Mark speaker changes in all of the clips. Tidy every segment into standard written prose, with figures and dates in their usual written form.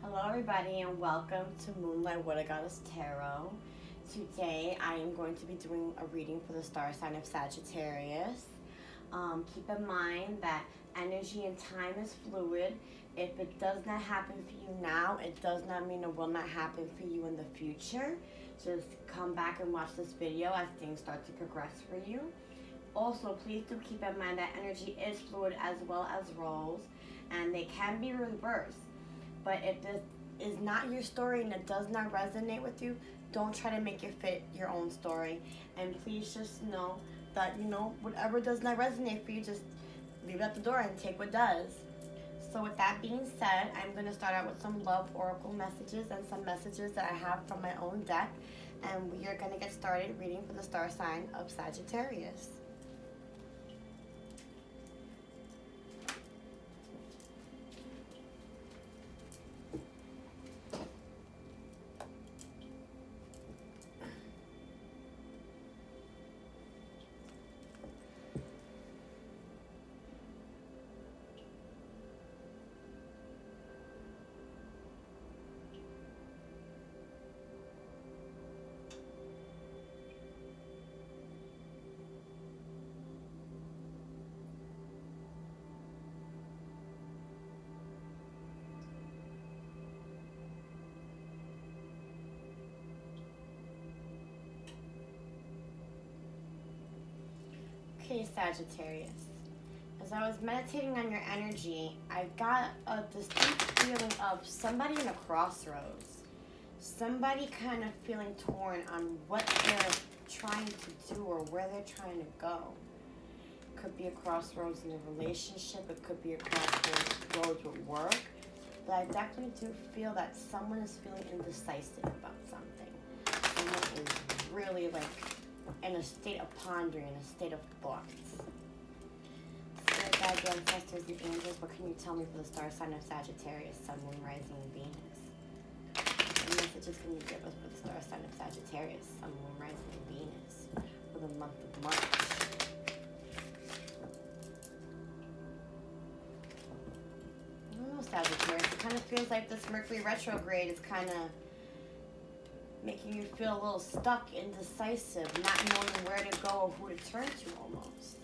Speaker 1: Hello everybody and welcome to Moonlight What I Goddess Tarot. Today I am going to be doing a reading for the star sign of Sagittarius. Keep in mind that energy and time is fluid. If it does not happen for you now, it does not mean it will not happen for you in the future. Just come back and watch this video as things start to progress for you. Also, please do keep in mind that energy is fluid as well as roles, and they can be reversed. But if this is not your story and it does not resonate with you, don't try to make it fit your own story. And please just know that, whatever does not resonate for you, just leave it at the door and take what does. So with that being said, I'm going to start out with some love oracle messages and some messages that I have from my own deck. And we are going to get started reading for the star sign of Sagittarius. Okay, Sagittarius. As I was meditating on your energy, I got a distinct feeling of somebody in a crossroads. Somebody kind of feeling torn on what they're trying to do or where they're trying to go. It could be a crossroads in a relationship. It could be a crossroads with work. But I definitely do feel that someone is feeling indecisive about something. Someone is really in a state of pondering, in a state of thoughts. Spirit guides, ancestors, and angels, what can you tell me for the star sign of Sagittarius, Sun, Moon, Rising, and Venus? What messages can you give us for the star sign of Sagittarius, Sun, Moon, Rising, and Venus for the month of March? I don't know, Sagittarius. It kind of feels like this Mercury retrograde is kind of making you feel a little stuck, indecisive, not knowing where to go or who to turn to almost.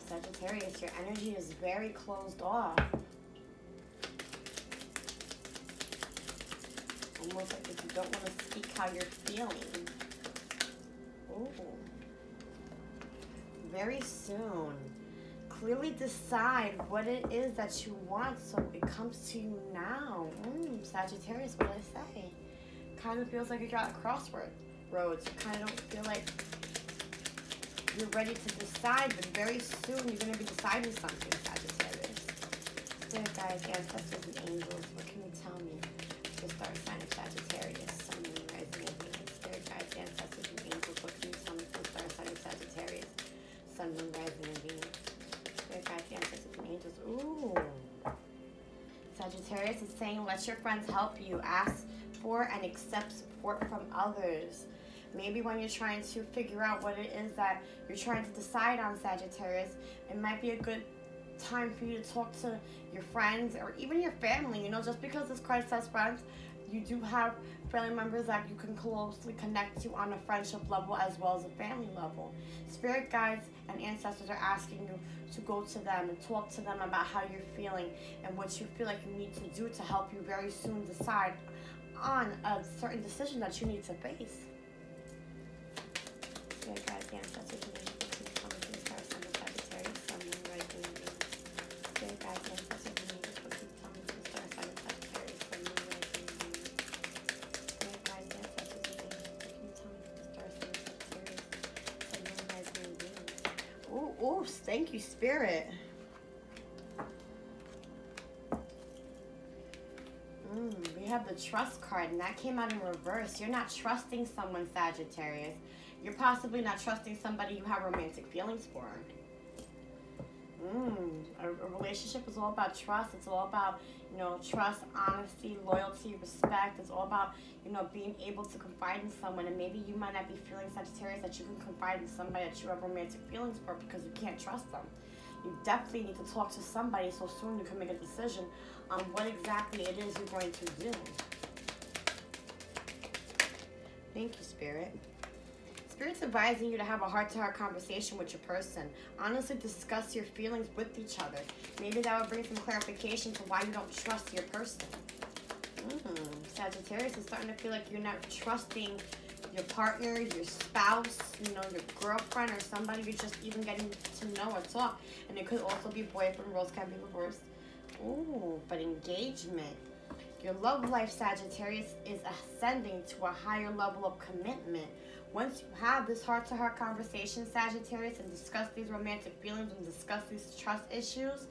Speaker 1: Sagittarius, your energy is very closed off. Almost like if you don't want to speak how you're feeling. Ooh. Very soon. Clearly decide what it is that you want so it comes to you now. Sagittarius, what did I say? Kind of feels like you're at a crossroads. You kind of don't feel like you're ready to decide, but very soon you're going to be deciding something, Sagittarius. Spirit guides, ancestors, and angels, what can you tell me? The star sign of Sagittarius, Sun, Moon, Rising, and Venus. Spirit guides, ancestors, and angels, what can you tell me? The star sign of Sagittarius, Sun, Moon, Rising, and Venus. Spirit guides, ancestors, and angels. Ooh. Sagittarius is saying, let your friends help you. Ask for and accept support from others. Maybe when you're trying to figure out what it is that you're trying to decide on, Sagittarius, it might be a good time for you to talk to your friends or even your family. Just because this card says friends, you do have family members that you can closely connect to on a friendship level as well as a family level. Spirit guides and ancestors are asking you to go to them and talk to them about how you're feeling and what you feel like you need to do to help you very soon decide on a certain decision that you need to face. Spirit guides, ancestors, and angels, please come to the star Oh, thank you, Spirit. We have the trust card, and that came out in reverse. You're not trusting someone, Sagittarius. You're possibly not trusting somebody you have romantic feelings for. A relationship is all about trust. It's all about, trust, honesty, loyalty, respect. It's all about, being able to confide in someone. And maybe you might not be feeling, Sagittarius, that you can confide in somebody that you have romantic feelings for because you can't trust them. You definitely need to talk to somebody so soon you can make a decision on what exactly it is you're going to do. Thank you, Spirit. Spirit's advising you to have a heart-to-heart conversation with your person. Honestly, discuss your feelings with each other. Maybe that will bring some clarification to why you don't trust your person. Sagittarius is starting to feel like you're not trusting your partner, your spouse, your girlfriend, or somebody you're just even getting to know or talk. And it could also be boyfriend. Roles can be reversed. Ooh, but engagement. Your love life, Sagittarius, is ascending to a higher level of commitment. Once you have this heart-to-heart conversation, Sagittarius, and discuss these romantic feelings and discuss these trust issues,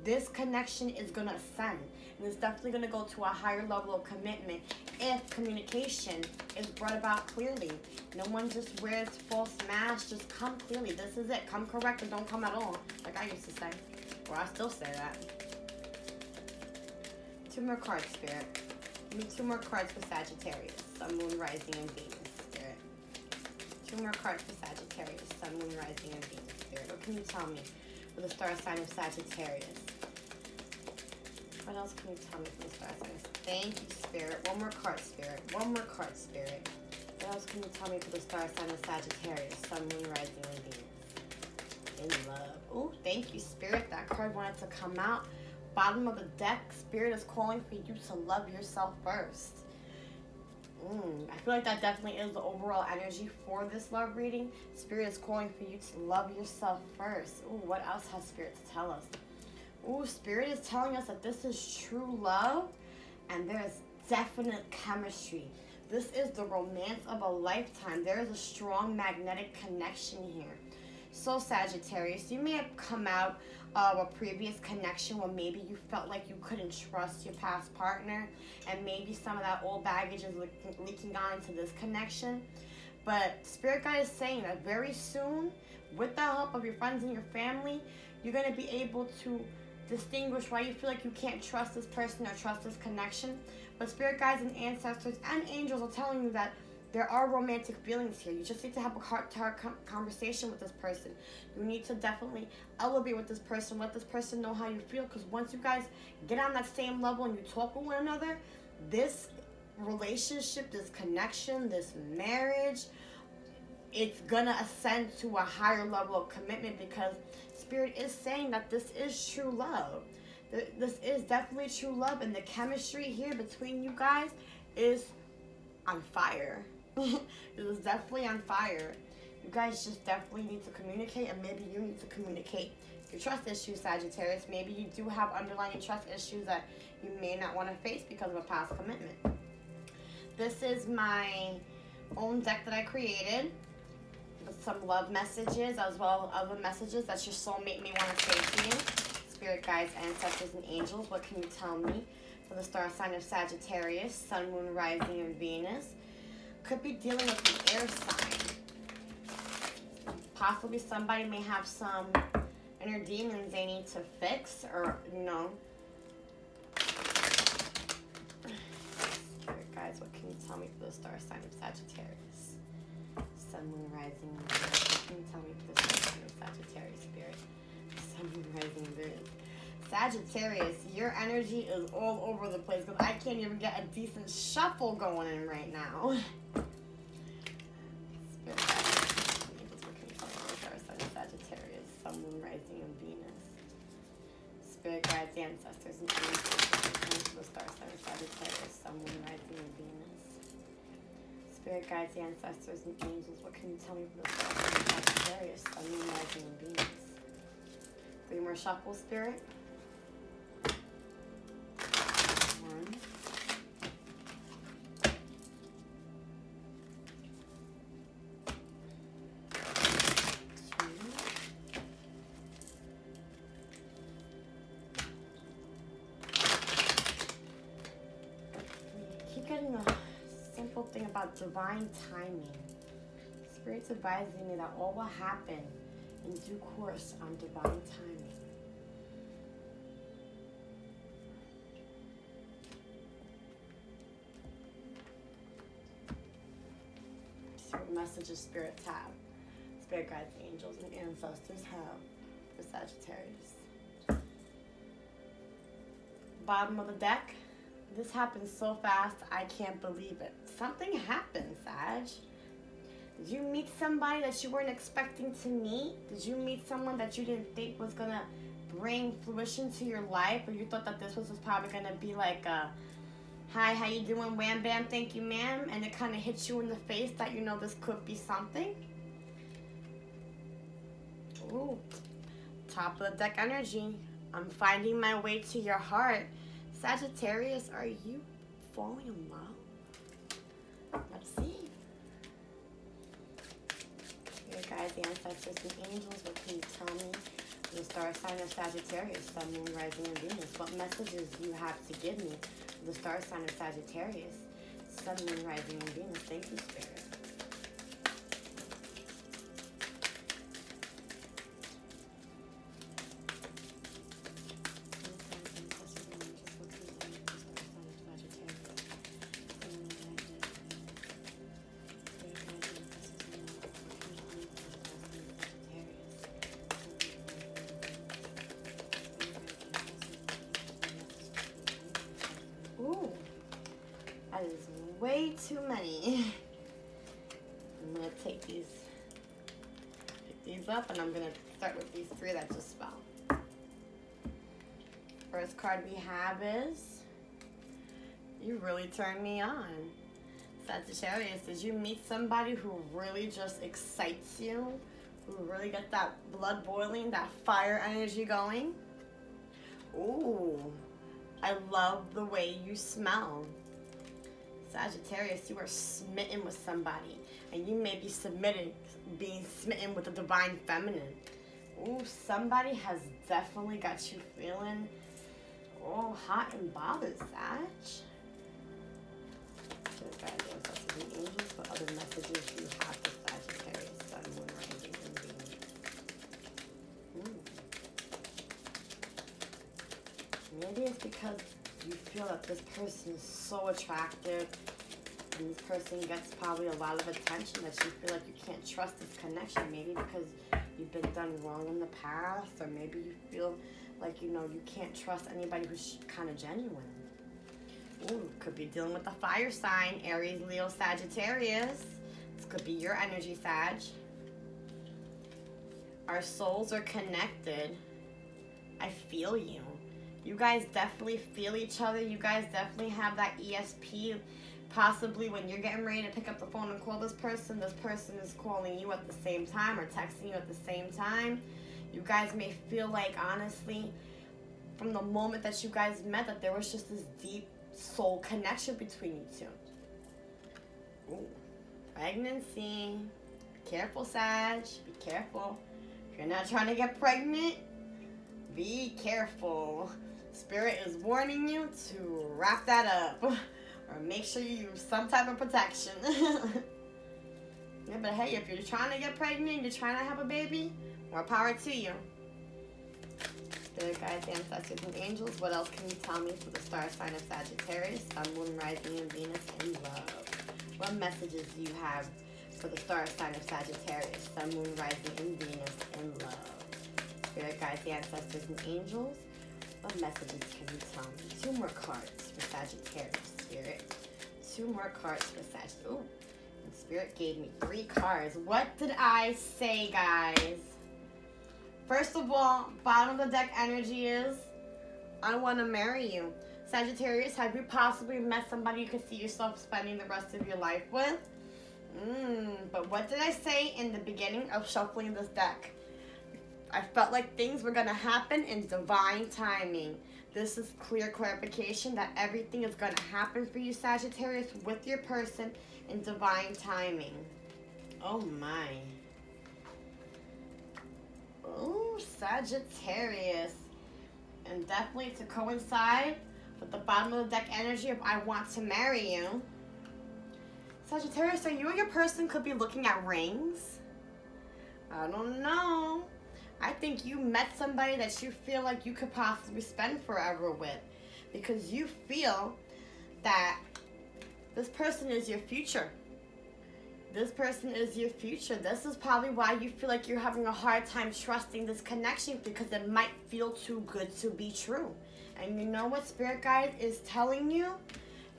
Speaker 1: this connection is going to ascend. And it's definitely going to go to a higher level of commitment if communication is brought about clearly. No one just wears false masks. Just come clearly. This is it. Come correct or don't come at all. Like I used to say. Or I still say that. 2 more cards, Spirit. Give me 2 more cards for Sagittarius. Sun, Moon, Rising, and Venus, Spirit. 2 more cards for Sagittarius. Sun, Moon, Rising, and Venus, Spirit. What can you tell me for the star sign of Sagittarius? What else can you tell me for the star sign? Thank you, Spirit. 1 more card, Spirit. 1 more card, Spirit. What else can you tell me for the star sign of Sagittarius? Sun, Moon, Rising, and Venus. In love. Oh, thank you, Spirit. That card wanted to come out. Bottom of the deck, Spirit is calling for you to love yourself first. I feel like that definitely is the overall energy for this love reading. Spirit is calling for you to love yourself first. Ooh, what else has Spirit to tell us? Ooh, Spirit is telling us that this is true love and there is definite chemistry. This is the romance of a lifetime. There is a strong magnetic connection here. So Sagittarius, you may have come out of a previous connection where maybe you felt like you couldn't trust your past partner, and maybe some of that old baggage is leaking on into this connection. But Spirit Guide is saying that very soon, with the help of your friends and your family, you're going to be able to distinguish why you feel like you can't trust this person or trust this connection. But Spirit Guides and ancestors and angels are telling you that there are romantic feelings here. You just need to have a heart-to-heart conversation with this person. You need to definitely elevate with this person. Let this person know how you feel. Because once you guys get on that same level and you talk with one another, this relationship, this connection, this marriage, it's going to ascend to a higher level of commitment, because Spirit is saying that this is true love. This is definitely true love. And the chemistry here between you guys is on fire. It was definitely on fire. You guys just definitely need to communicate, and maybe you need to communicate your trust issues, Sagittarius. Maybe you do have underlying trust issues that you may not want to face because of a past commitment. This is my own deck that I created with some love messages as well as other messages that your soulmate may want to say to you. Spirit guides, ancestors, and angels, what can you tell me for the star sign of Sagittarius, Sun, Moon, Rising, and Venus? Could be dealing with an air sign. Possibly somebody may have some inner demons they need to fix, or, Spirit guides, what can you tell me for the star sign of Sagittarius? Sun, Moon, Rising, and Venus. What can you tell me for the star sign of Sagittarius, Spirit? Sun, Moon, Rising, and Venus. Sagittarius, your energy is all over the place because I can't even get a decent shuffle going in right now. Spirit guides, what can you tell me for the star sign of Sagittarius, Sun, Moon, Rising, and Venus? Spirit guides, ancestors, and angels, what can you tell me for the star sign of Sagittarius, Sun, Moon, Rising, and Venus? Spirit guides, ancestors, and angels, what can you tell me for the star sign of Sagittarius, Sun, Moon, Rising, and Venus? 3 more shuffles, Spirit. 1, 2, about divine timing. Spirit's advising me that all will happen in due course on divine timing. So what messages spirits have? Spirit guides, angels, and ancestors have for Sagittarius. Bottom of the deck. This happened so fast, I can't believe it. Something happened, Sag. Did you meet somebody that you weren't expecting to meet? Did you meet someone that you didn't think was gonna bring fruition to your life? Or you thought that this was probably gonna be like a, hi, how you doing, wham, bam, thank you, ma'am? And it kind of hits you in the face that you know this could be something? Ooh, top of the deck energy. I'm finding my way to your heart. Sagittarius, are you falling in love? Let's see. Your guides, the ancestors, and angels, what can you tell me? The star sign of Sagittarius, Sun, Moon, Rising, and Venus. What messages do you have to give me? The star sign of Sagittarius, Sun, Moon, Rising, and Venus. Thank you, Spirit. Ooh, that is way too many. I'm gonna pick these up, and I'm gonna start with these three that just fell. First card we have is, you really turned me on. Sagittarius, did you meet somebody who really just excites you? Who really gets that blood boiling, that fire energy going? Ooh. I love the way you smell. Sagittarius, you are smitten with somebody. And you may be being smitten with the divine feminine. Ooh, somebody has definitely got you feeling hot and bothered, Sag. So guys, ancestors and angels, what other messages you have for Sagittarius, Sun, Moon, Rising, and Venus? Maybe it's because you feel that this person is so attractive and this person gets probably a lot of attention that you feel like you can't trust this connection. Maybe because you've been done wrong in the past, or maybe you feel like, you can't trust anybody who's kind of genuine. Ooh, could be dealing with a fire sign, Aries, Leo, Sagittarius. This could be your energy, Sag. Our souls are connected. I feel you. You guys definitely feel each other. You guys definitely have that ESP. Possibly when you're getting ready to pick up the phone and call this person is calling you at the same time or texting you at the same time. You guys may feel like, honestly, from the moment that you guys met, that there was just this deep soul connection between you two. Ooh. Pregnancy. Be careful, Sag. Be careful. If you're not trying to get pregnant, be careful. Spirit is warning you to wrap that up. Or make sure you use some type of protection. Yeah, but hey, if you're trying to get pregnant, you're trying to have a baby, more power to you. Spirit guides, ancestors, and angels, what else can you tell me for the star sign of Sagittarius, Sun, Moon, Rising, and Venus, and love? What messages do you have for the star sign of Sagittarius, Sun, Moon, Rising, and Venus, and love? Spirit guides, ancestors, and angels, what messages can you tell me? 2 more cards for Sagittarius, Spirit. 2 more cards for Sagittarius. Ooh, and Spirit gave me 3 cards. What did I say, guys? First of all, bottom of the deck energy is, I want to marry you. Sagittarius, have you possibly met somebody you could see yourself spending the rest of your life with? But what did I say in the beginning of shuffling this deck? I felt like things were going to happen in divine timing. This is clear clarification that everything is going to happen for you, Sagittarius, with your person in divine timing. Oh my. Oh, Sagittarius. And definitely to coincide with the bottom of the deck energy of I want to marry you, Sagittarius, so you and your person could be looking at rings. I don't know. I think you met somebody that you feel like you could possibly spend forever with, because you feel that this person is your future. This person is your future. This is probably why you feel like you're having a hard time trusting this connection, because it might feel too good to be true. And you know what Spirit Guide is telling you?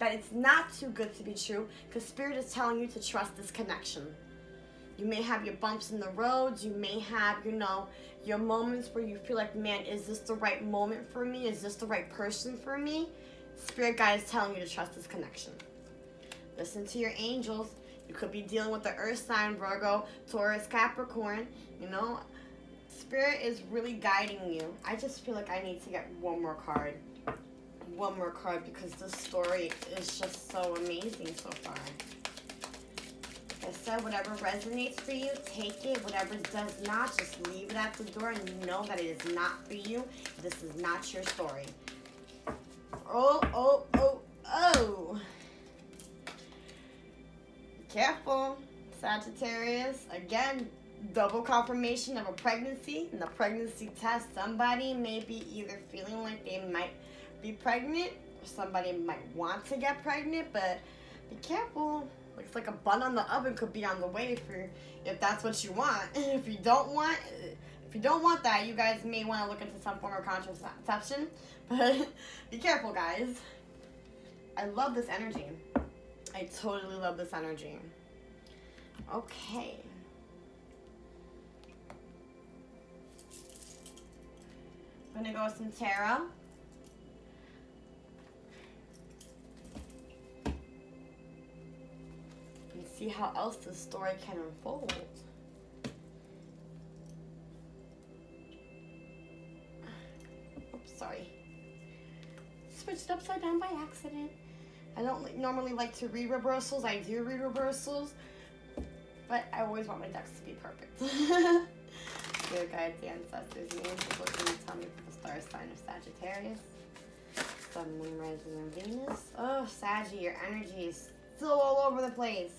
Speaker 1: That it's not too good to be true, because Spirit is telling you to trust this connection. You may have your bumps in the roads. You may have, your moments where you feel like, man, is this the right moment for me? Is this the right person for me? Spirit Guide is telling you to trust this connection. Listen to your angels. You could be dealing with the earth sign, Virgo, Taurus, Capricorn. Spirit is really guiding you. I just feel like I need to get one more card. One more card, because this story is just so amazing so far. Like I said, whatever resonates for you, take it. Whatever does not, just leave it at the door, and know that it is not for you. This is not your story. Oh. Careful, Sagittarius. Again, double confirmation of a pregnancy. In the pregnancy test, somebody may be either feeling like they might be pregnant, or somebody might want to get pregnant, but be careful. Looks like a bun on the oven could be on the way if that's what you want. If you don't want that, you guys may want to look into some form of contraception. But be careful, guys. I love this energy. I totally love this energy. Okay. I'm gonna go with some tarot. And see how else this story can unfold. Oops, sorry. Switched upside down by accident. I don't normally like to read reversals. I do read reversals, but I always want my decks to be perfect. Spirit guides, the ancestors, the angels, what can you tell me for the star sign of Sagittarius? Sun, Moon, Rising, and Venus. Oh, Saggy, your energy is still all over the place.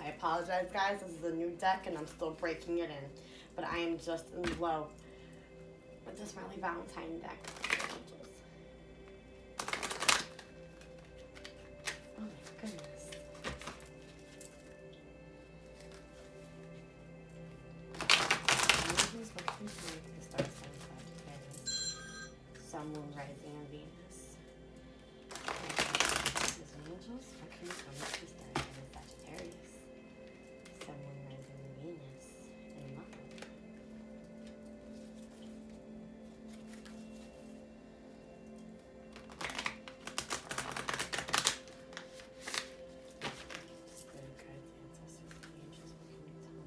Speaker 1: I apologize, guys. This is a new deck, and I'm still breaking it in. But I am just in love with this Riley Valentine deck. Oh my goodness. Sun, Moon, Rising, and Venus. Angels, what can you tell me for the star sign of Sagittarius? Sun, Moon, Rising, and Venus in love. Spirit guides, ancestors, and angels, what can you tell me?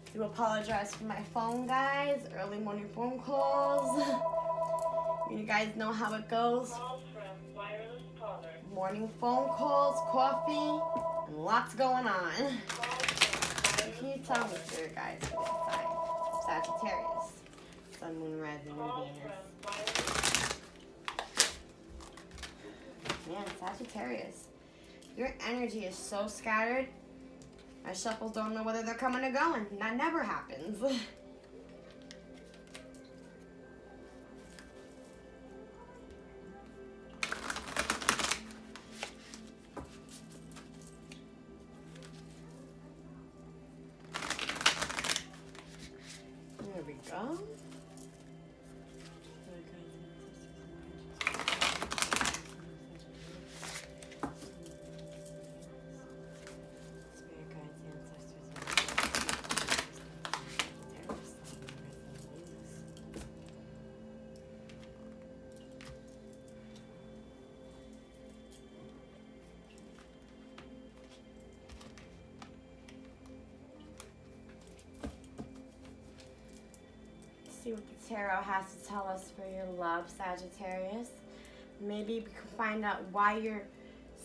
Speaker 1: I do apologize for my phone, guys. Early morning phone calls. You guys know how it goes. Morning phone calls, coffee, and lots going on. What can you tell me, Spirit guides, for this sign? Sagittarius. Sun, Moon, Rising, and Venus. Man, Sagittarius. Your energy is so scattered. My shuffles don't know whether they're coming or going. That never happens. There we go. Spirit guides, ancestors, see what the tarot has to tell us for your love, Sagittarius. Maybe we can find out why you're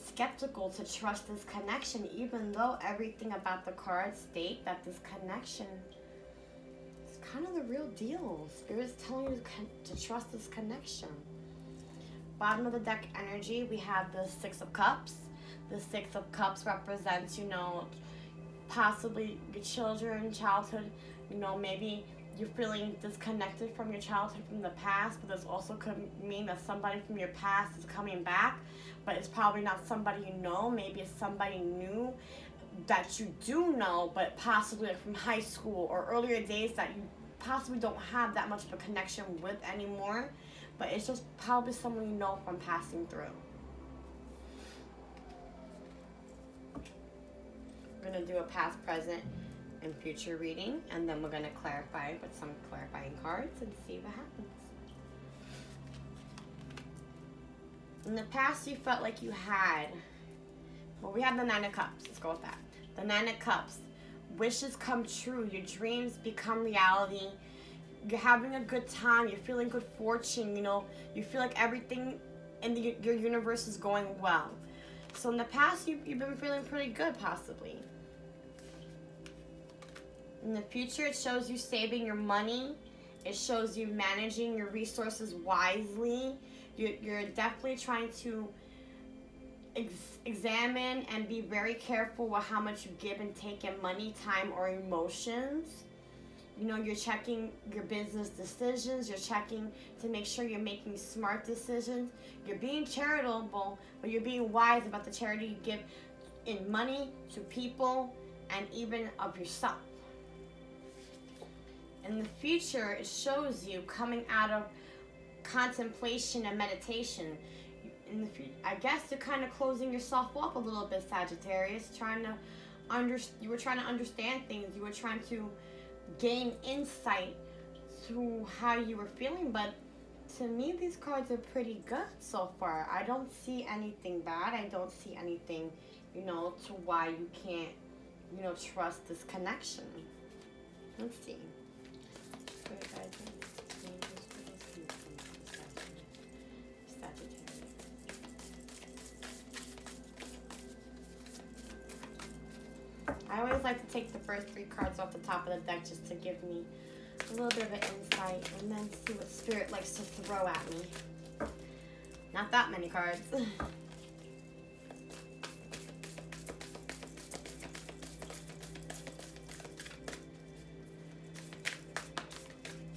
Speaker 1: skeptical to trust this connection, even though everything about the cards state that this connection is kind of the real deal. Spirit's telling you to trust this connection. Bottom of the deck energy, we have the Six of Cups. The Six of Cups represents, possibly your children, childhood. Maybe you're feeling disconnected from your childhood, from the past, but this also could mean that somebody from your past is coming back, but it's probably not somebody you know. Maybe it's somebody new that you do know, but possibly from high school or earlier days that you possibly don't have that much of a connection with anymore, but it's just probably someone you know from passing through. We're going to do a past, present, and future reading, and then we're going to clarify with some clarifying cards and see what happens. In the past, you felt like you had, we have the Nine of Cups. Let's go with that. The Nine of Cups. Wishes come true. Your dreams become reality. You're having a good time. You're feeling good fortune. You feel like everything in your universe is going well. So in the past, you've been feeling pretty good, possibly. In the future, it shows you saving your money. It shows you managing your resources wisely. You're definitely trying to examine and be very careful with how much you give and take in money, time, or emotions. You're checking your business decisions. You're checking to make sure you're making smart decisions. You're being charitable, but you're being wise about the charity you give in money, to people, and even of yourself. In the future, it shows you coming out of contemplation and meditation. I guess you're kind of closing yourself up a little bit, Sagittarius. You were trying to understand things. You were trying to gain insight through how you were feeling, but to me, these cards are pretty good so far. I don't see anything bad. I don't see anything, to why you can't, trust this connection. Let's see. I always like to take the first three cards off the top of the deck just to give me a little bit of an insight and then see what Spirit likes to throw at me. Not that many cards.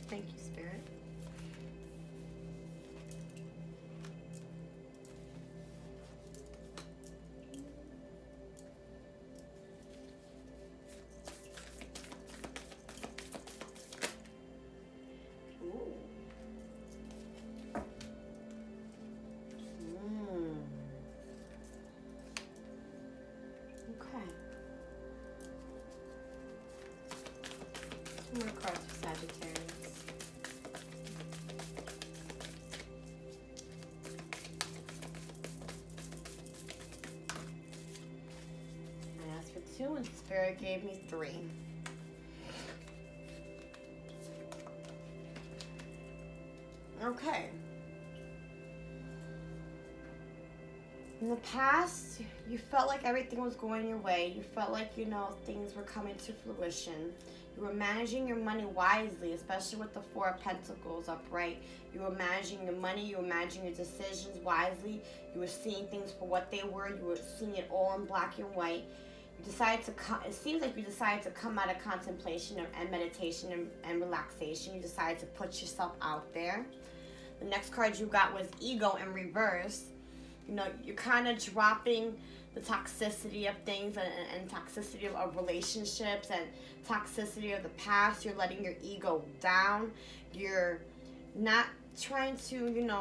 Speaker 1: Thank you, Spirit. More cards for Sagittarius. I asked for 2 and Spirit gave me 3. Okay. In the past, you felt like everything was going your way. You felt like, things were coming to fruition. You were managing your money wisely, especially with the 4 of Pentacles upright. You were managing your money. You were managing your decisions wisely. You were seeing things for what they were. You were seeing it all in black and white. You decided to it seems like you decided to come out of contemplation and meditation and relaxation. You decided to put yourself out there. The next card you got was Ego in reverse. You're kind of dropping the toxicity of things and toxicity of relationships and toxicity of the past. You're letting your ego down. You're not trying to,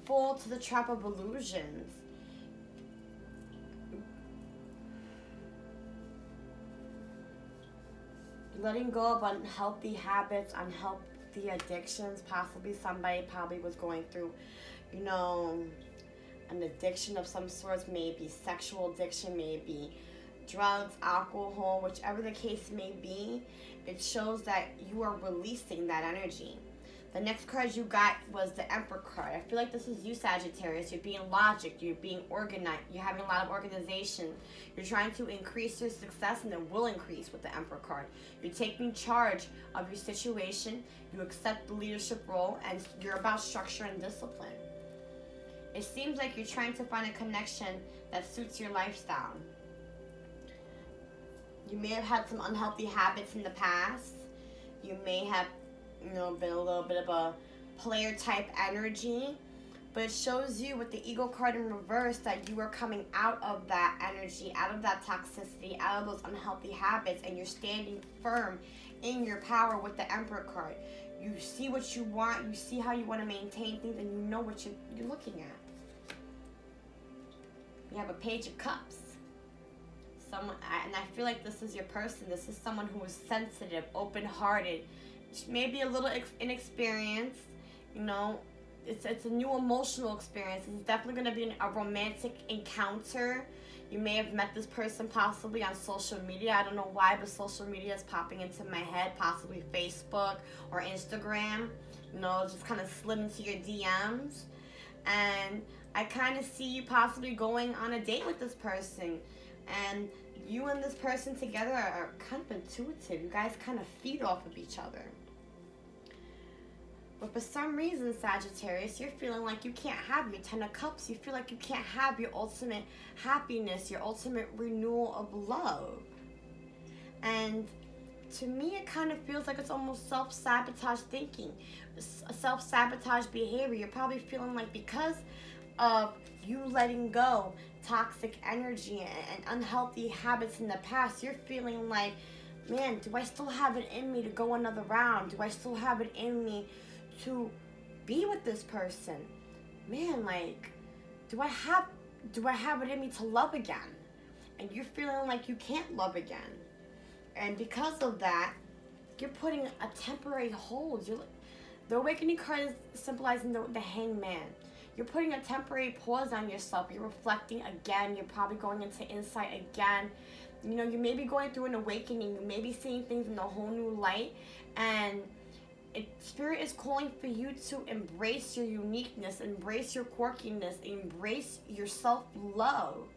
Speaker 1: fall to the trap of illusions. Letting go of unhealthy habits, unhealthy addictions. Possibly somebody was going through, an addiction of some sort, maybe sexual addiction, maybe drugs, alcohol, whichever the case may be, it shows that you are releasing that energy. The next card you got was the Emperor card. I feel like this is you, Sagittarius. You're being logic. You're being organized. You're having a lot of organization. You're trying to increase your success, and it will increase with the Emperor card. You're taking charge of your situation. You accept the leadership role, and you're about structure and discipline. It seems like you're trying to find a connection that suits your lifestyle. You may have had some unhealthy habits in the past. You may have been a little bit of a player type energy, but it shows you with the Eagle card in reverse that you are coming out of that energy, out of that toxicity, out of those unhealthy habits, and you're standing firm in your power with the Emperor card. You see what you want, you see how you want to maintain things, and you know what you're looking at. You have a Page of Cups. And I feel like this is your person. This is someone who is sensitive, open-hearted, maybe a little inexperienced. It's a new emotional experience. It's definitely going to be a romantic encounter. You may have met this person possibly on social media. I don't know why, but social media is popping into my head, possibly Facebook or Instagram. Just kind of slid into your DMs. And I kind of see you possibly going on a date with this person. And you and this person together are kind of intuitive. You guys kind of feed off of each other. But for some reason, Sagittarius, you're feeling like you can't have your 10 of Cups. You feel like you can't have your ultimate happiness, your ultimate renewal of love. And to me, it kind of feels like it's almost self-sabotage thinking, self-sabotage behavior. You're probably feeling like because of you letting go toxic energy and unhealthy habits in the past, you're feeling like, man, do I still have it in me to go another round? Do I still have it in me to be with this person? Man, like, do I have it in me to love again? And you're feeling like you can't love again. And because of that, you're putting a temporary hold. The Awakening card is symbolizing the Hangman. You're putting a temporary pause on yourself. You're reflecting again. You're probably going into insight again. You may be going through an awakening. You may be seeing things in a whole new light. And Spirit is calling for you to embrace your uniqueness, embrace your quirkiness, embrace your self-love.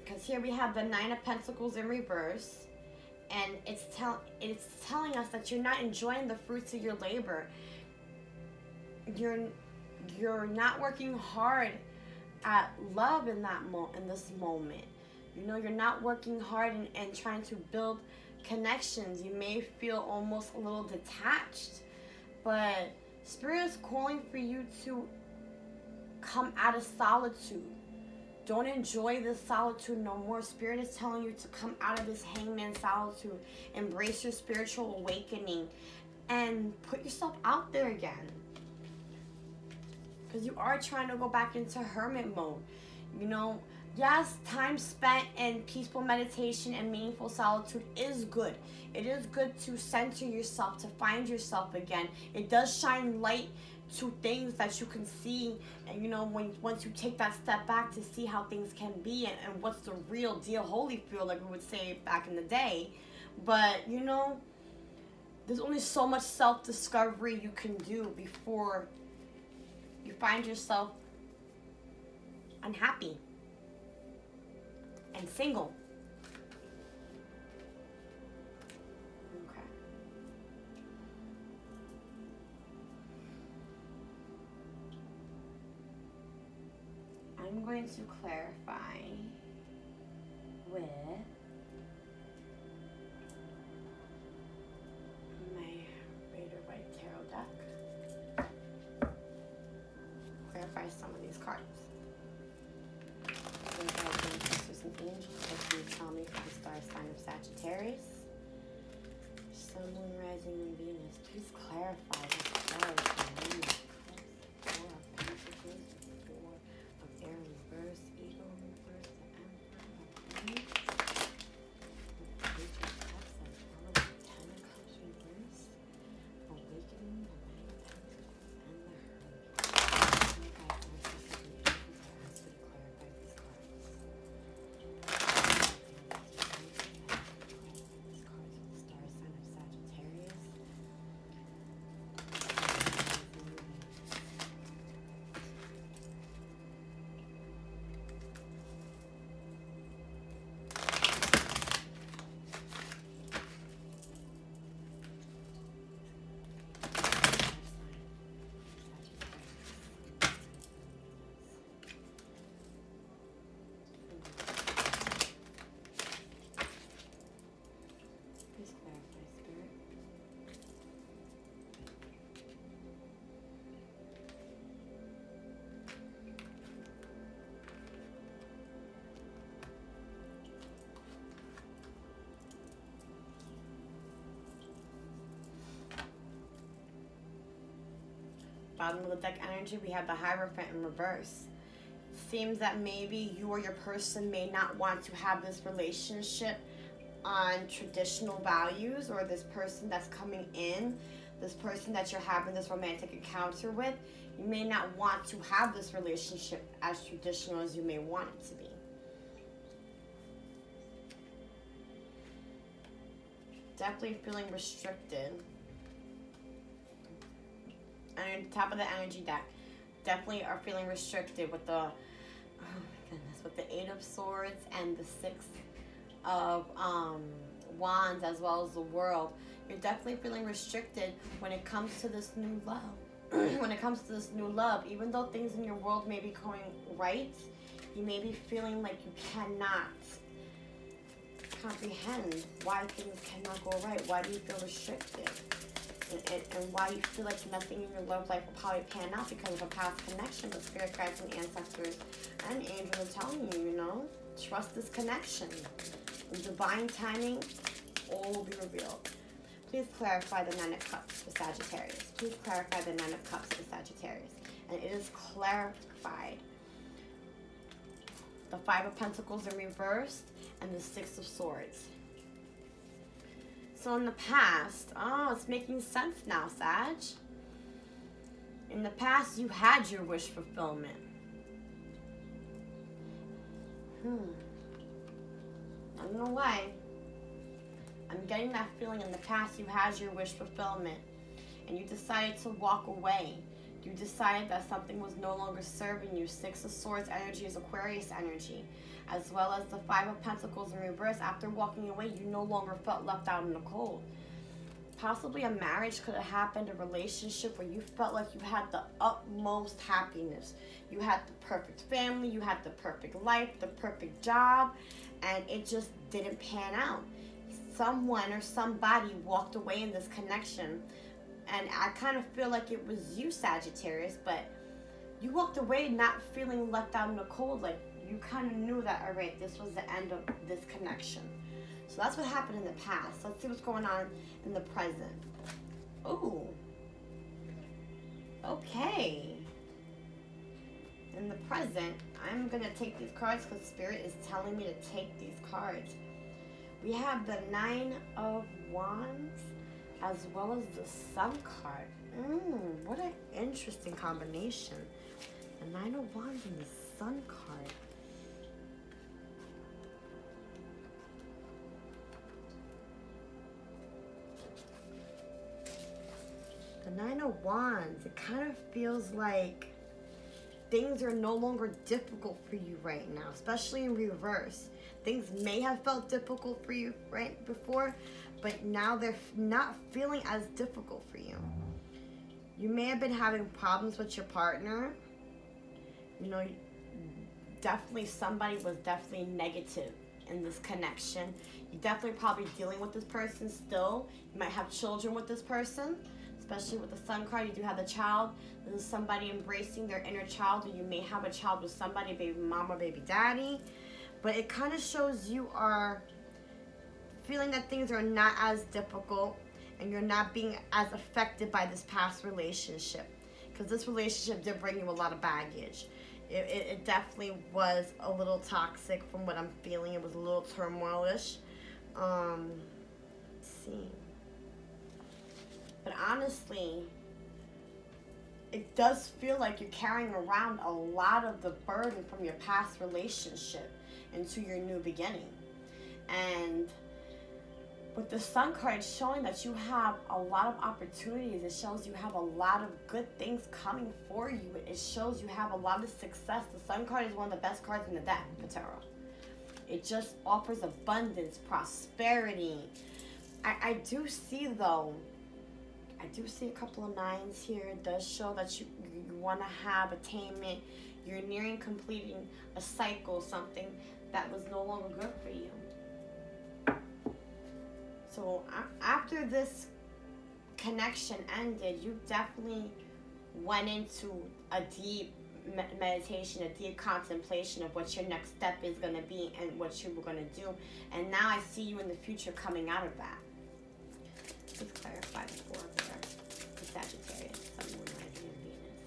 Speaker 1: Because here we have the Nine of Pentacles in reverse. And it's telling us that you're not enjoying the fruits of your labor. You're not working hard at love in this moment. You're not working hard and trying to build connections. You may feel almost a little detached, but Spirit is calling for you to come out of solitude. Don't enjoy this solitude no more. Spirit is telling you to come out of this Hangman solitude, embrace your spiritual awakening, and put yourself out there again. Because you are trying to go back into hermit mode. Yes, time spent in peaceful meditation and meaningful solitude is good. It is good to center yourself, to find yourself again. It does shine light to things that you can see. And once you take that step back to see how things can be and what's the real deal, Holyfield, like we would say back in the day. But, there's only so much self-discovery you can do before you find yourself unhappy and single. Okay. I'm going to clarify with my Rider White Tarot deck. Clarify some of these cards. Sisters and angels, what can you tell me for the star sign of Sagittarius? Sun, Moon, Rising, and Venus. Please clarify the stars for me. Four of Pentacles, Four of Air in reverse, Eagle in reverse, the Emperor, the Page of Cups, and all of the 10 of Cups reverse, Awakening, the Nine of Pentacles, and the Hermit. Okay, guys, my sisters and angels are asked to clarify these cards. bottom of the deck energy, we have the Hierophant in reverse. Seems that maybe you or your person may not want to have this relationship on traditional values, or this person that's coming in, this person that you're having this romantic encounter with, you may not want to have this relationship as traditional as you may want it to be. Definitely feeling restricted. And on top of the energy deck, definitely are feeling restricted with the, oh my goodness, with the Eight of Swords and the Six of Wands, as well as the World. You're definitely feeling restricted when it comes to this new love. When it comes to this new love, even though things in your world may be going right, you may be feeling like you cannot comprehend why things cannot go right. Why do you feel restricted? And why you feel like nothing in your love life will probably pan out because of a past connection. The spirit guides and ancestors and angels are telling you, you know, trust this connection. In divine timing, all will be revealed. Please clarify the Nine of Cups for Sagittarius. Please clarify the Nine of Cups for Sagittarius. And it is clarified. The Five of Pentacles in reverse and the Six of Swords. So in the past, oh, it's making sense now, Sag. In the past, you had your wish fulfillment. I don't know why. I'm getting that feeling in the past you had your wish fulfillment and you decided to walk away. You decided that something was no longer serving you. Six of Swords energy is Aquarius energy, as well as the Five of Pentacles in reverse. After walking away, you no longer felt left out in the cold. Possibly a marriage could have happened, a relationship where you felt like you had the utmost happiness. You had the perfect family, you had the perfect life, the perfect job, and it just didn't pan out. Someone or somebody walked away in this connection, and I kind of feel like it was you, Sagittarius, but you walked away not feeling left out in the cold. Like you kind of knew that, all right, this was the end of this connection. So that's what happened in the past. Let's see what's going on in the present. Ooh. Okay. In the present, I'm going to take these cards because Spirit is telling me to take these cards. We have the Nine of Wands as well as the Sun card. What an interesting combination. The Nine of Wands and the Sun card. The Nine of Wands, it kind of feels like things are no longer difficult for you right now, especially in reverse. Things may have felt difficult for you right before, but now they're not feeling as difficult for you. You may have been having problems with your partner. You know, definitely somebody was definitely negative in this connection. You're definitely probably dealing with this person still. You might have children with this person, especially with the Sun card. You do have the child. This is somebody embracing their inner child, or you may have a child with somebody, baby mama, baby daddy. But it kind of shows you are feeling that things are not as difficult and you're not being as affected by this past relationship. Because this relationship did bring you a lot of baggage. It definitely was a little toxic from what I'm feeling. It was a little turmoilish. Let's see. But honestly, it does feel like you're carrying around a lot of the burden from your past relationship into your new beginning. And with the Sun card, it's showing that you have a lot of opportunities. It shows you have a lot of good things coming for you. It shows you have a lot of success. The Sun card is one of the best cards in the deck for tarot. It just offers abundance, prosperity. I do see, though, I do see a couple of nines here. It does show that you want to have attainment. You're nearing completing a cycle, something that was no longer good for you. So after this connection ended, you definitely went into a deep meditation, a deep contemplation of what your next step is going to be and what you were going to do. And now I see you in the future coming out of that. Let's clarify the four there. The Sagittarius, Sun, Moon, Rising, and Venus.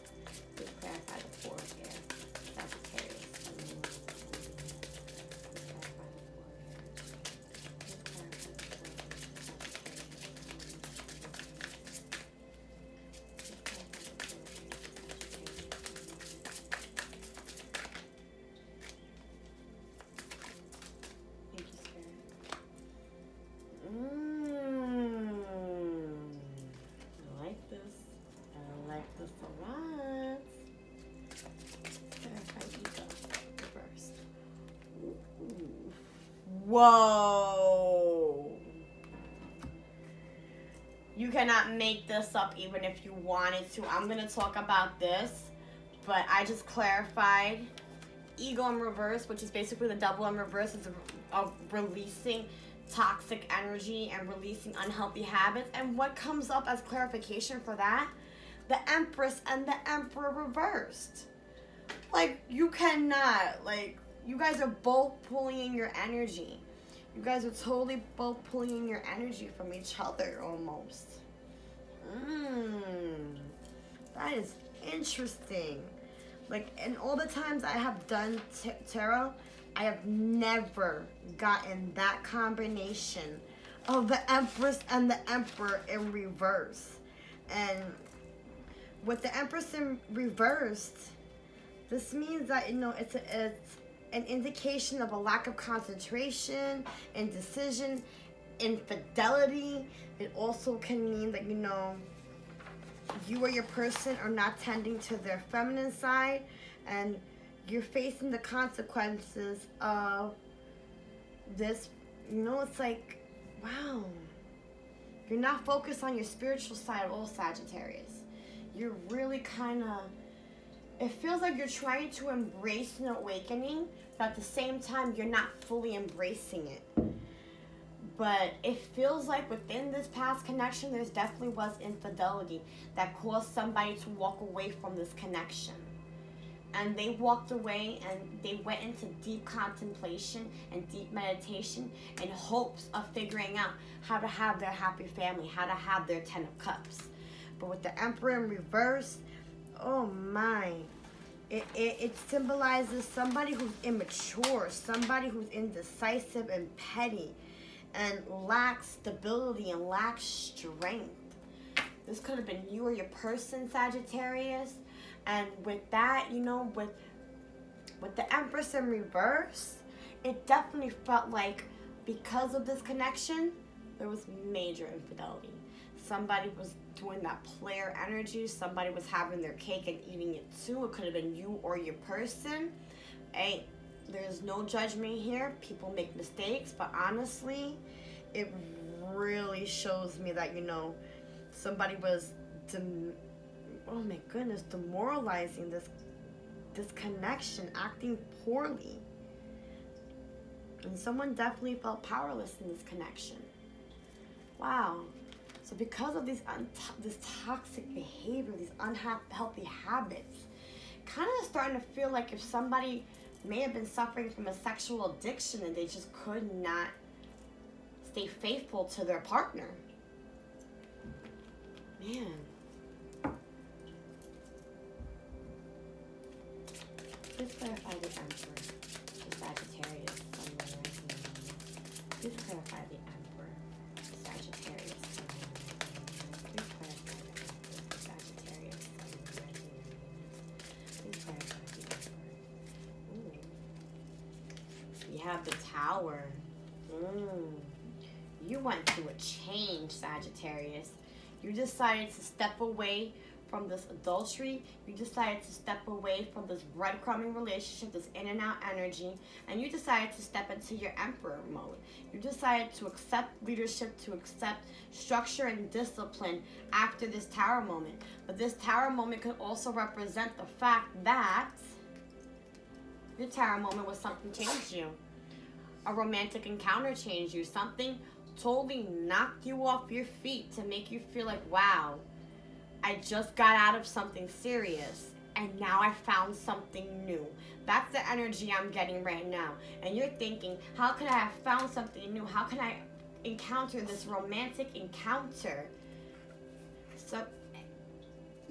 Speaker 1: Whoa. You cannot make this up even if you wanted to. I'm going to talk about this, but I just clarified. Ego in reverse, which is basically the devil in reverse, is of releasing toxic energy and releasing unhealthy habits. And what comes up as clarification for that? The Empress and the Emperor reversed. Like, you cannot. Like, you guys are both pulling in your energy. You guys are totally both pulling in your energy from each other, almost. That is interesting. Like, in all the times I have done tarot, I have never gotten that combination of the Empress and the Emperor in reverse. And with the Empress in reversed, this means that, you know, it's an indication of a lack of concentration, indecision, infidelity. It also can mean that, you know, you or your person are not tending to their feminine side, and you're facing the consequences of this. You know, it's like, wow, you're not focused on your spiritual side at all, Sagittarius. You're really kind of, it feels like you're trying to embrace an awakening, but at the same time, you're not fully embracing it. But it feels like within this past connection, there's definitely was infidelity that caused somebody to walk away from this connection. And they walked away and they went into deep contemplation and deep meditation in hopes of figuring out how to have their happy family, how to have their 10 of Cups. But with the Emperor in reverse, oh my, it symbolizes somebody who's immature, somebody who's indecisive and petty, and lacks stability and lacks strength. This could have been you or your person, Sagittarius. And with that, you know, with the Empress in reverse, it definitely felt like because of this connection, there was major infidelity. Somebody was doing that player energy. Somebody was having their cake and eating it too. It could have been you or your person. Hey, there's no judgment here. People make mistakes, but honestly, it really shows me that, you know, somebody was, oh my goodness, demoralizing this connection, acting poorly. And someone definitely felt powerless in this connection. Wow. So because of this toxic behavior, these unhealthy habits, kind of starting to feel like if somebody may have been suffering from a sexual addiction and they just could not stay faithful to their partner. Man. Please clarify the Emperor, the Sagittarius, Sun, Moon, Rising, and Venus. Please clarify the Emperor, the Sagittarius, Sun, Moon, Rising, and Venus. Please clarify the Emperor, the Sagittarius, Sun, Moon, Rising, and Venus. Please clarify the Emperor. Ooh. We have the Tower. You went through a change, Sagittarius. You decided to step away from this adultery. You decided to step away from this breadcrumbing relationship, this in and out energy, and you decided to step into your Emperor mode. You decided to accept leadership, to accept structure and discipline after this Tower moment. But this Tower moment could also represent the fact that your Tower moment was something changed you. A romantic encounter changed you. Something totally knocked you off your feet to make you feel like, wow, I just got out of something serious and now I found something new. That's the energy I'm getting right now. And you're thinking, how could I have found something new? How can I encounter this romantic encounter? So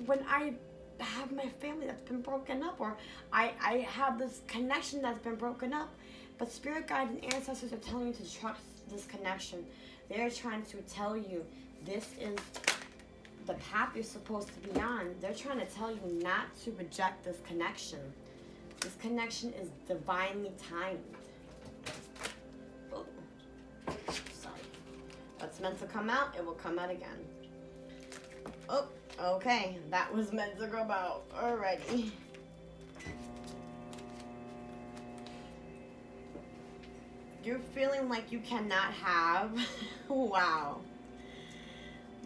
Speaker 1: when I have my family that's been broken up, or I have this connection that's been broken up, but spirit guides and ancestors are telling you to trust this connection. They're trying to tell you this is the path you're supposed to be on. They're trying to tell you not to reject this connection. This connection is divinely timed. Oh, sorry. What's meant to come out, it will come out again. Oh, okay. That was meant to come out already. You're feeling like you cannot have. Wow.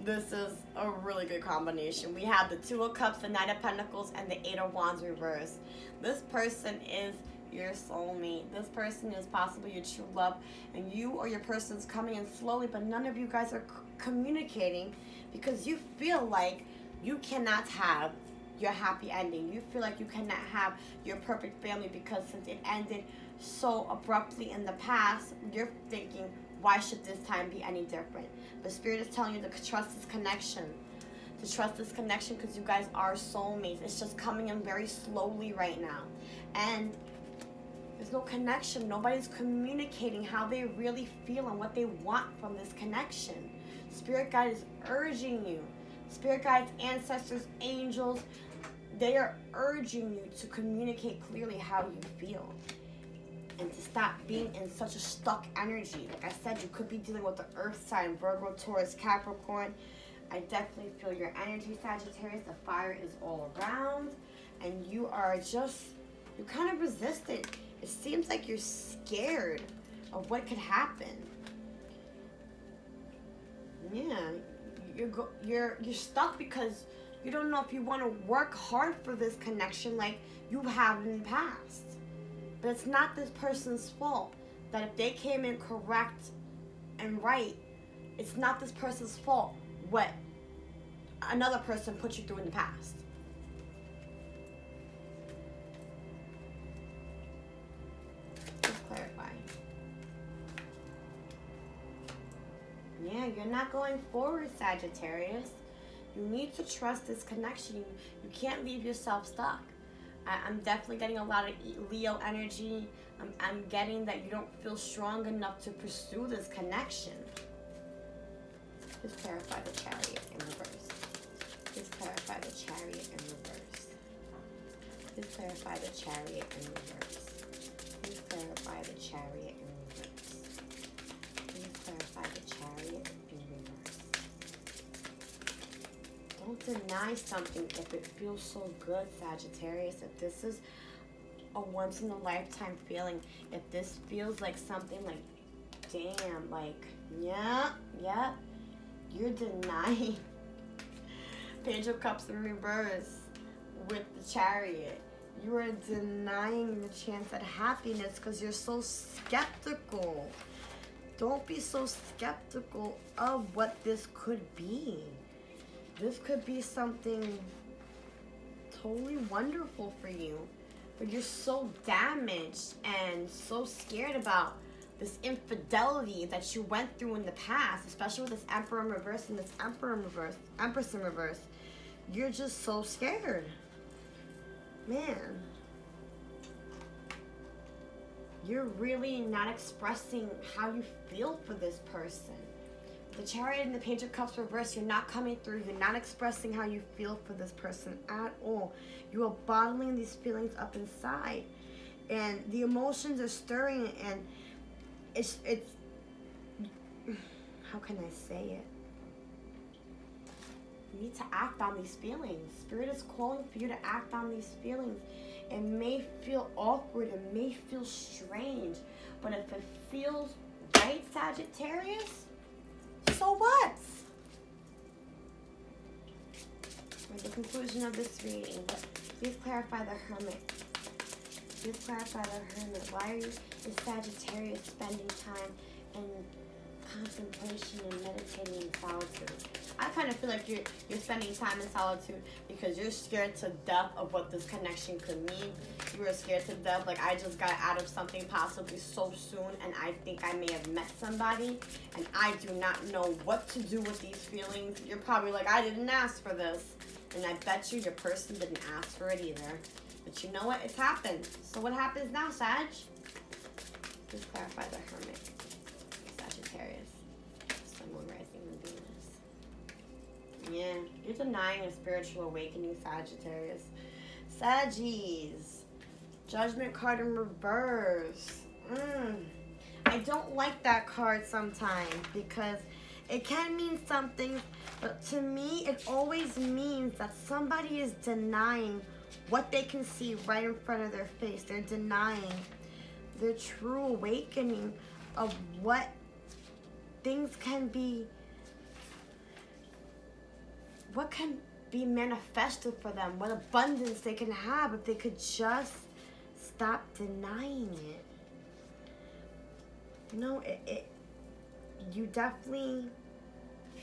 Speaker 1: This is a really good combination. We have the Two of Cups, the Knight of Pentacles, and the Eight of Wands reversed. This person is your soulmate. This person is possibly your true love, and you or your person is coming in slowly, but none of you guys are communicating because you feel like you cannot have your happy ending. You feel like you cannot have your perfect family because since it ended so abruptly in the past, you're thinking, why should this time be any different? But Spirit is telling you to trust this connection. To trust this connection because you guys are soulmates. It's just coming in very slowly right now. And there's no connection. Nobody's communicating how they really feel and what they want from this connection. Spirit guide is urging you. Spirit guides, ancestors, angels, they are urging you to communicate clearly how you feel. And to stop being in such a stuck energy. Like I said, you could be dealing with the earth sign, Virgo, Taurus, Capricorn. I definitely feel your energy, Sagittarius. The fire is all around. And you are just, you kind of resist it. It seems like you're scared of what could happen. Yeah, you're stuck because you don't know if you want to work hard for this connection like you have in the past. But it's not this person's fault that if they came in correct and right, it's not this person's fault what another person put you through in the past. Just clarify. Yeah, you're not going forward, Sagittarius. You need to trust this connection. You can't leave yourself stuck. I'm definitely getting a lot of Leo energy. I'm getting that you don't feel strong enough to pursue this connection. Just clarify the Chariot in reverse. Just clarify the Chariot in reverse. Just clarify the Chariot in reverse. Please clarify the Chariot in reverse. Please clarify the Chariot in reverse. Don't deny something if it feels so good, Sagittarius. If this is a once-in-a-lifetime feeling, if this feels like something like, damn, like, yeah, you're denying. Page of Cups in reverse with the Chariot. You are denying the chance at happiness because you're so skeptical. Don't be so skeptical of what this could be. This could be something totally wonderful for you. But you're so damaged and so scared about this infidelity that you went through in the past, especially with this Emperor in reverse and this Emperor in reverse, Empress in reverse. You're just so scared. Man. You're really not expressing how you feel for this person. The Chariot and the Page of Cups reverse, you're not coming through. You're not expressing how you feel for this person at all. You are bottling these feelings up inside. And the emotions are stirring, and it's how can I say it? You need to act on these feelings. Spirit is calling for you to act on these feelings. It may feel awkward. It may feel strange. But if it feels right, Sagittarius, so what? For the conclusion of this reading, please clarify the Hermit. Please clarify the Hermit. Why are you, the Sagittarius, spending time in contemplation and meditating in solitude? I kind of feel like you're spending time in solitude because you're scared to death of what this connection could mean. You are scared to death, like I just got out of something possibly so soon, and I think I may have met somebody, and I do not know what to do with these feelings. You're probably like, I didn't ask for this, and I bet you your person didn't ask for it either. But you know what? It's happened. So what happens now, Sag? Please clarify the Hermit. Sagittarius. Sun, Moon, Rising, and Venus. Yeah, you're denying a spiritual awakening, Sagittarius. Saggies. Judgment card in reverse. I don't like that card sometimes because it can mean something, but to me, it always means that somebody is denying what they can see right in front of their face. They're denying their true awakening of what things can be, what can be manifested for them, what abundance they can have if they could just stop denying it. You know, you definitely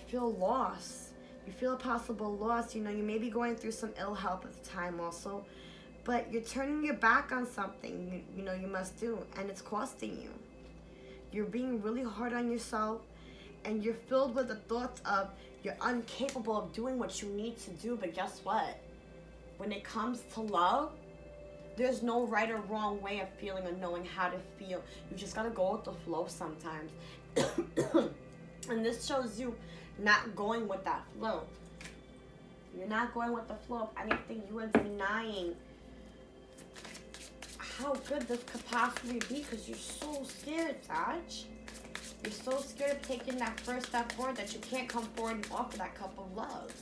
Speaker 1: feel lost. You feel a possible loss. You know, you may be going through some ill health at the time also, but you're turning your back on something you know you must do, and it's costing you. You're being really hard on yourself, and you're filled with the thoughts of you're incapable of doing what you need to do. But guess what? When it comes to love, there's no right or wrong way of feeling or knowing how to feel. You just gotta go with the flow sometimes. And this shows you not going with that flow. You're not going with the flow of anything. You are denying how good this could possibly be because you're so scared, Sag. You're so scared of taking that first step forward that you can't come forward and offer that cup of love.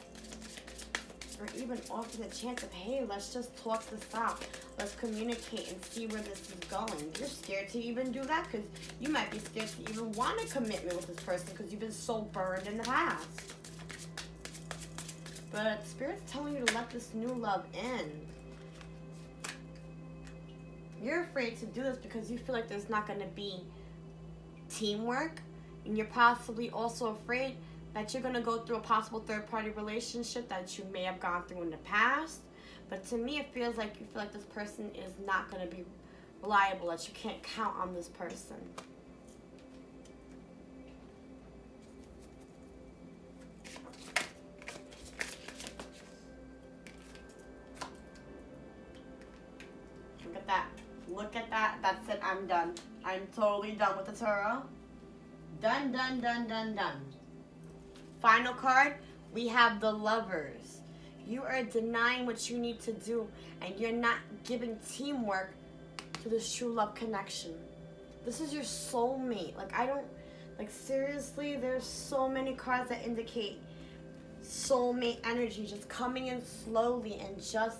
Speaker 1: Or even offer the chance of, hey, let's just talk this out. Let's communicate and see where this is going. You're scared to even do that because you might be scared to even want a commitment with this person because you've been so burned in the past. But Spirit's telling you to let this new love in. You're afraid to do this because you feel like there's not going to be teamwork. And you're possibly also afraid that you're going to go through a possible third-party relationship that you may have gone through in the past. But to me, it feels like you feel like this person is not going to be reliable, that you can't count on this person. Look at that. Look at that. That's it. I'm done. I'm totally done with the tarot. Done, done, done, done, done. Final card, we have the Lovers. You are denying what you need to do, and you're not giving teamwork to this true love connection. This is your soulmate. Seriously, there's so many cards that indicate soulmate energy just coming in slowly and just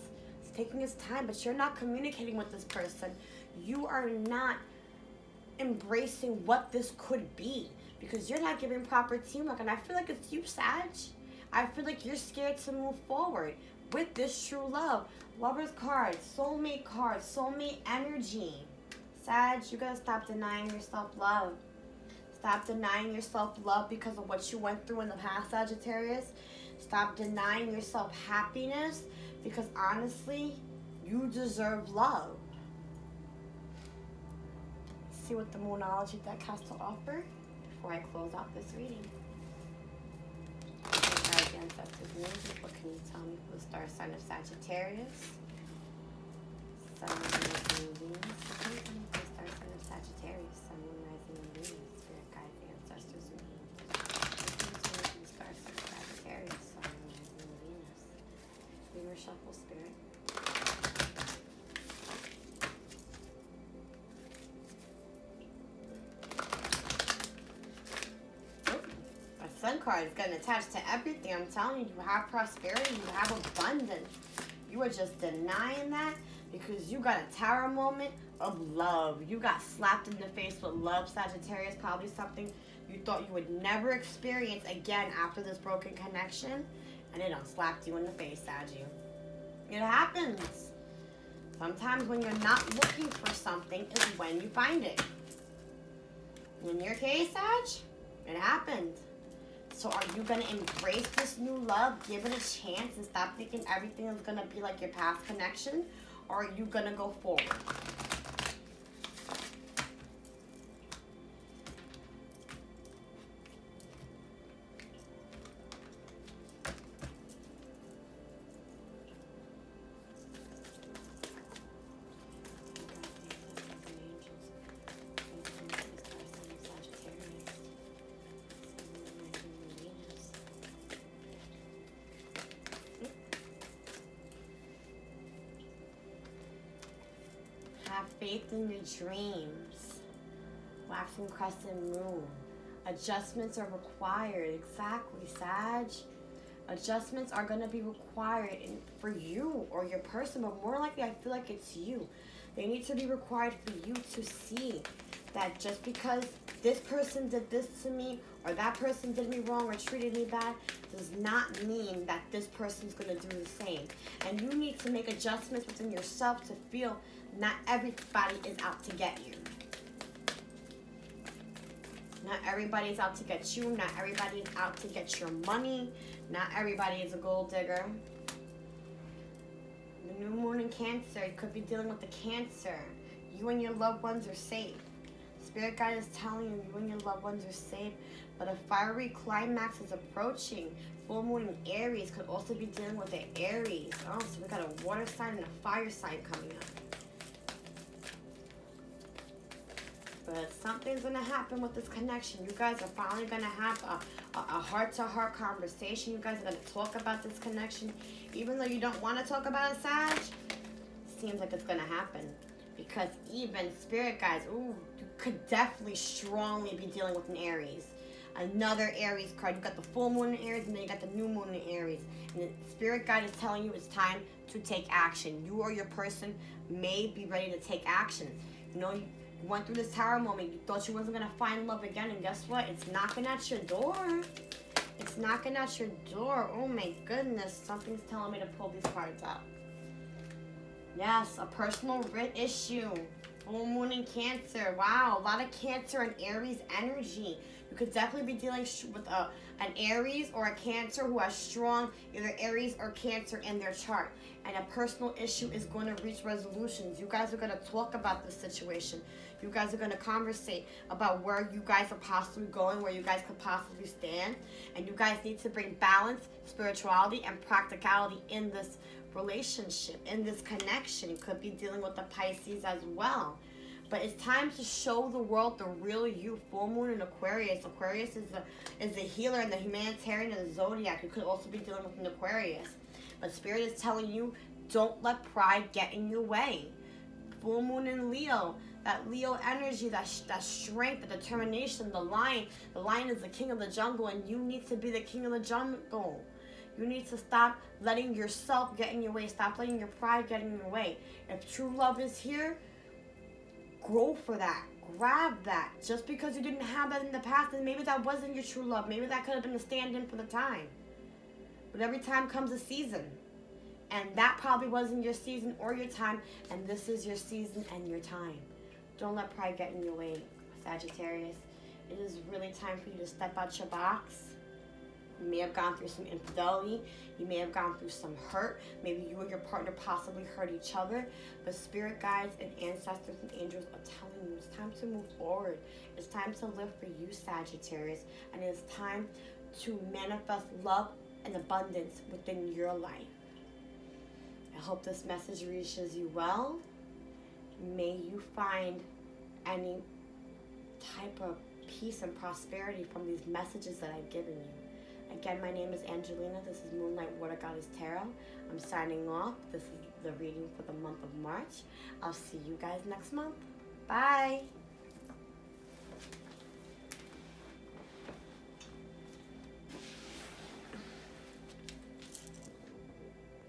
Speaker 1: taking its time, but you're not communicating with this person. You are not embracing what this could be because you're not giving proper teamwork, and I feel like it's you, Sag. I feel like you're scared to move forward with this true love. Lover's card, soulmate energy. Sag, you gotta stop denying yourself love. Stop denying yourself love because of what you went through in the past, Sagittarius. Stop denying yourself happiness because honestly, you deserve love. Let's see what the Moonology deck has to offer before I close out this reading. Ancestors music. What can you tell me for the star sign of Sagittarius? Sun, Rising, and Venus. What can you tell me for the star sign of Sagittarius? Sun, Rising, and Venus. Spirit guides, ancestors, and angels. What can you tell me for the star sign of Sagittarius? Sun, Rising, and Venus. Reader shuffle, Spirit. Sun card is getting attached to everything. I'm telling you, you have prosperity, you have abundance. You are just denying that because you got a tower moment of love. You got slapped in the face with love, Sagittarius. Probably something you thought you would never experience again after this broken connection. And it done slapped you in the face, Saggy. It happens. Sometimes when you're not looking for something is when you find it. In your case, Sag, it happened. So are you going to embrace this new love, give it a chance, and stop thinking everything is going to be like your past connection? Or are you going to go forward? Have faith in your dreams. Waxing crescent moon. Adjustments are required. Exactly, Sag. Adjustments are going to be required for you or your person, but more likely I feel like it's you. They need to be required for you to see that just because this person did this to me or that person did me wrong or treated me bad does not mean that this person's going to do the same. And you need to make adjustments within yourself to feel not everybody is out to get you. Not everybody's out to get you. Not everybody's out to get your money. Not everybody is a gold digger. The new moon in Cancer, you could be dealing with the Cancer. You and your loved ones are safe. Spirit guide is telling you, you and your loved ones are safe, but a fiery climax is approaching. Full moon in Aries could also be dealing with the Aries. Oh, so we got a water sign and a fire sign coming up. But something's going to happen with this connection. You guys are finally going to have a heart-to-heart conversation. You guys are going to talk about this connection. Even though you don't want to talk about it, Sag, seems like it's going to happen. Because even Spirit guides, ooh, you could definitely strongly be dealing with an Aries. Another Aries card. You got the full moon in Aries, and then you got the new moon in Aries. And the Spirit guide is telling you it's time to take action. You or your person may be ready to take action. You know, you went through this tower moment. You thought you wasn't going to find love again, and guess what? It's knocking at your door. It's knocking at your door. Oh my goodness. Something's telling me to pull these cards out. Yes, a personal writ issue. Full moon in Cancer. Wow, a lot of Cancer and Aries energy. You could definitely be dealing with an Aries or a Cancer who has strong either Aries or Cancer in their chart. And a personal issue is going to reach resolutions. You guys are going to talk about this situation. You guys are going to conversate about where you guys are possibly going, where you guys could possibly stand. And you guys need to bring balance, spirituality, and practicality in this relationship, in this connection. You could be dealing with the Pisces as well. But it's time to show the world the real you. Full moon in Aquarius. Aquarius is the healer and the humanitarian of the zodiac. You could also be dealing with an Aquarius. But Spirit is telling you, don't let pride get in your way. Full moon in Leo. That Leo energy, that strength, the determination, the lion. The lion is the king of the jungle, and you need to be the king of the jungle. You need to stop letting yourself get in your way. Stop letting your pride get in your way. If true love is here, go for that. Grab that. Just because you didn't have that in the past, and maybe that wasn't your true love. Maybe that could have been a stand-in for the time. But every time comes a season. And that probably wasn't your season or your time. And this is your season and your time. Don't let pride get in your way, Sagittarius. It is really time for you to step out your box. You may have gone through some infidelity. You may have gone through some hurt. Maybe you and your partner possibly hurt each other. But spirit guides and ancestors and angels are telling you it's time to move forward. It's time to live for you, Sagittarius. And it's time to manifest love and abundance within your life. I hope this message reaches you well. May you find any type of peace and prosperity from these messages that I've given you. Again, my name is Angelina. This is Moonlight Water Goddess Tarot. I'm signing off. This is the reading for the month of March. I'll see you guys next month. Bye.